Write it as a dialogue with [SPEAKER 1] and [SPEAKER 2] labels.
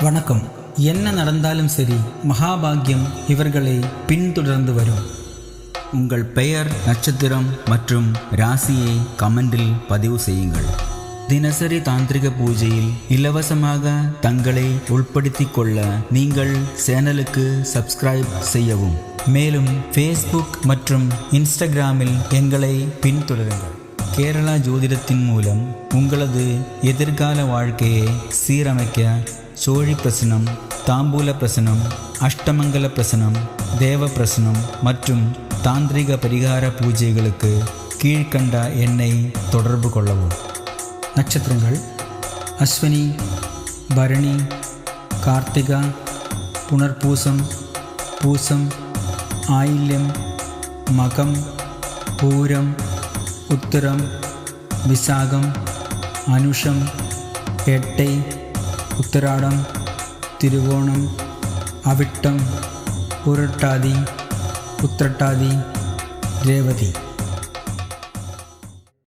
[SPEAKER 1] வணக்கம். என்ன நடந்தாலும் சரி, மகாபாகியம் இவர்களை பின்தொடர்ந்து வரும்.
[SPEAKER 2] உங்கள் பெயர், நட்சத்திரம் மற்றும் ராசியை கமெண்டில் பதிவு செய்யுங்கள். தினசரி தாந்திரிக பூஜையில் இலவசமாக தங்களை உள்படுத்திக் கொள்ள நீங்கள் சேனலுக்கு சப்ஸ்கிரைப் செய்யவும். மேலும் ஃபேஸ்புக் மற்றும் இன்ஸ்டாகிராமில் எங்களை பின்தொடருங்கள். கேரளா ஜோதிடத்தின் மூலம் உங்களது எதிர்கால வாழ்க்கையை சீரமைக்க சோழி பிரசனம், தாம்பூல பிரசனம், அஷ்டமங்கல பிரசனம், தேவ பிரசனம் மற்றும் தாந்திரிக பரிகார பூஜைகளுக்கு கீழ்கண்ட எண்ணை தொடர்பு கொள்ளவும்.
[SPEAKER 1] நட்சத்திரங்கள்: அஸ்வினி, பரணி, கார்த்திகா, புனர்பூசம், பூசம், ஆயில்யம், மகம், பூரம், உத்திரம், விசாகம், அனுஷம், எட்டை, உத்திராடம், திருவோணம், அவிட்டம், புரட்டாதி, உத்திரட்டாதி, ரேவதி.